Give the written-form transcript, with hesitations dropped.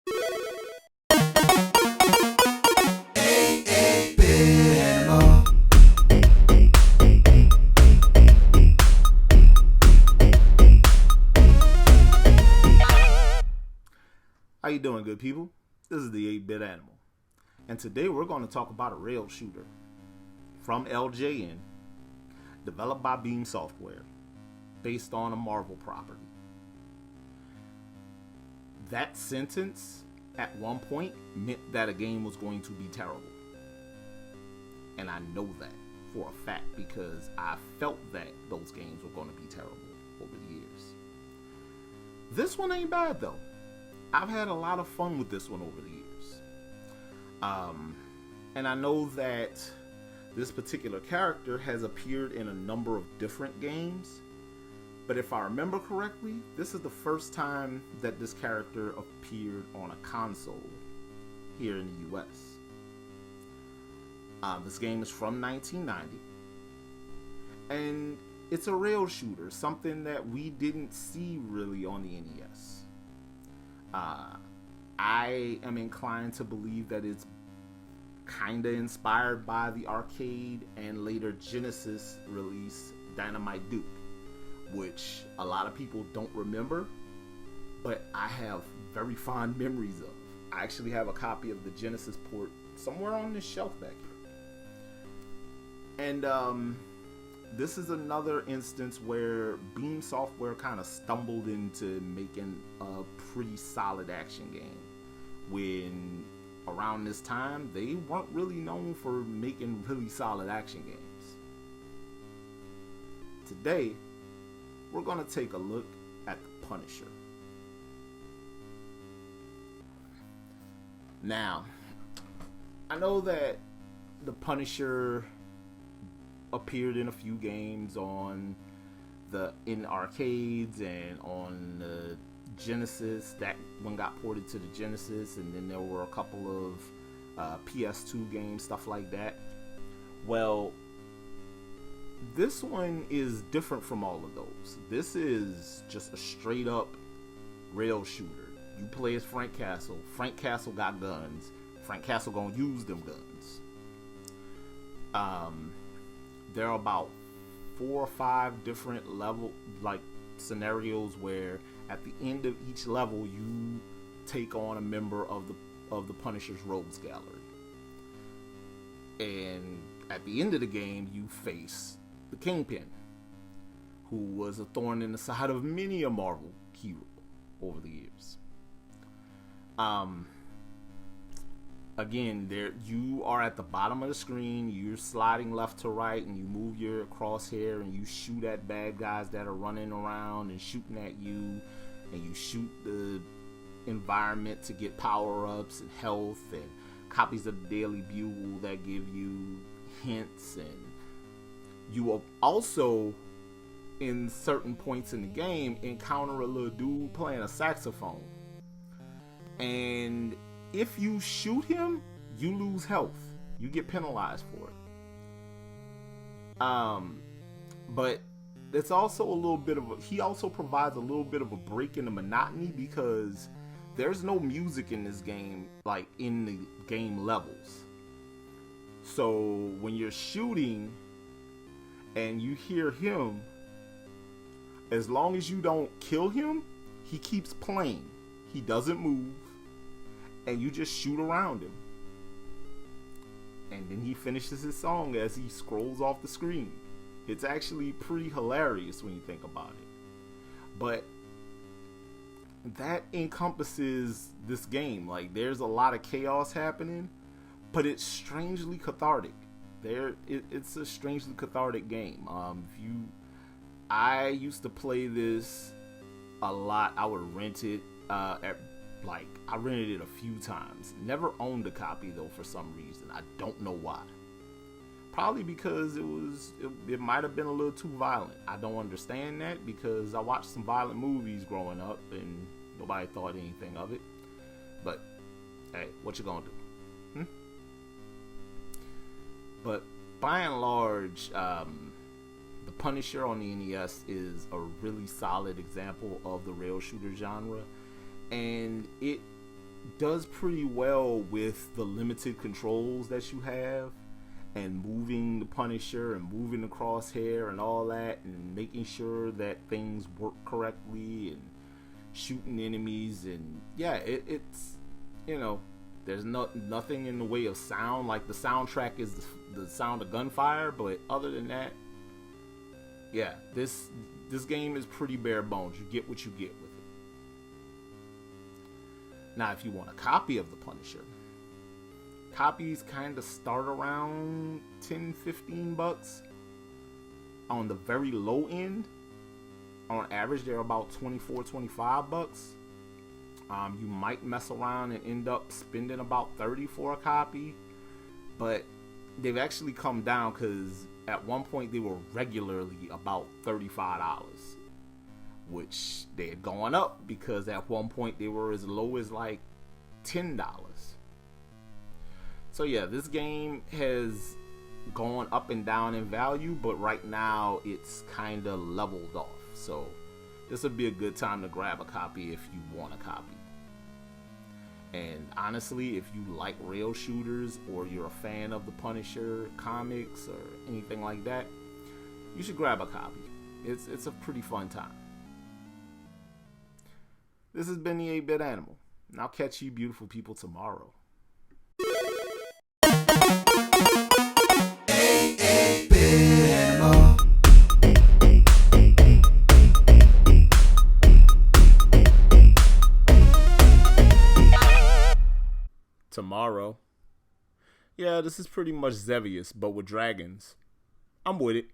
How you doing, good people? This is the 8-Bit Animal, and today we're going to talk about a rail shooter from LJN, developed by Beam Software, based on a Marvel property. That sentence, at one point, meant that a game was going to be terrible. And I know that for a fact because I felt that those games were going to be terrible over the years. This one ain't bad though. I've had a lot of fun with this one over the years. And I know that this particular character has appeared in a number of different games. But if I remember correctly, this is the first time that this character appeared on a console here in the US. This game is from 1990. And it's a rail shooter, something that we didn't see really on the NES. I am inclined to believe that it's kinda inspired by the arcade and later Genesis release Dynamite Duke, which a lot of people don't remember, but I have very fond memories of. I actually have a copy of the Genesis port somewhere on this shelf back here. And this is another instance where Beam Software kind of stumbled into making a pretty solid action game, when around this time they weren't really known for making really solid action games. Today we're going to take a look at the Punisher. Now, I know that the Punisher appeared in a few games in arcades and on the Genesis. That one got ported to the Genesis, and then there were a couple of PS2 games, stuff like that. Well, this one is different from all of those. This is just a straight up rail shooter. You play as Frank Castle. Frank Castle got guns. Frank Castle gonna use them guns. There are about 4 or 5 different scenarios where at the end of each level you take on a member of the Punisher's rogues gallery, and at the end of the game you face the Kingpin, who was a thorn in the side of many a Marvel hero over the years. Again, there you are at the bottom of the screen. You're sliding left to right, and you move your crosshair, and you shoot at bad guys that are running around and shooting at you, and you shoot the environment to get power-ups and health and copies of the Daily Bugle that give you hints. And you will also, in certain points in the game, encounter a little dude playing a saxophone, and if you shoot him, you lose health. You get penalized for it. But it's also a little bit of he also provides a little bit of a break in the monotony, because there's no music in this game, like in the game levels. So when you're shooting and you hear him, as long as you don't kill him, he keeps playing. He doesn't move. And you just shoot around him. And then he finishes his song as he scrolls off the screen. It's actually pretty hilarious when you think about it. But that encompasses this game. Like, there's a lot of chaos happening, but it's strangely cathartic. It's a strangely cathartic game. I used to play this a lot. I would rent it I rented it a few times. Never owned a copy though for some reason. I don't know why. Probably because it might have been a little too violent. I don't understand that, because I watched some violent movies growing up and nobody thought anything of it. But hey, what you gonna do? But by and large, the Punisher on the NES is a really solid example of the rail shooter genre, and it does pretty well with the limited controls that you have, and moving the Punisher and moving the crosshair and all that, and making sure that things work correctly and shooting enemies. And yeah, it's, you know, there's nothing in the way of sound. Like, the soundtrack is the sound of gunfire, but other than that, yeah, this game is pretty bare bones. You get what you get with it. Now, if you want a copy of the Punisher, copies kind of start around $10-15 on the very low end. On average, they're about $24-25. You might mess around and end up spending about $30 for a copy, but they've actually come down, because at one point they were regularly about $35, which they had gone up because at one point they were as low as like $10. So yeah, this game has gone up and down in value, but right now it's kind of leveled off. So this would be a good time to grab a copy if you want a copy. And honestly, if you like rail shooters, or you're a fan of the Punisher comics or anything like that, you should grab a copy. It's a pretty fun time. This has been the 8-Bit Animal, and I'll catch you beautiful people tomorrow. Tomorrow. Yeah, this is pretty much Xevious, but with dragons. I'm with it.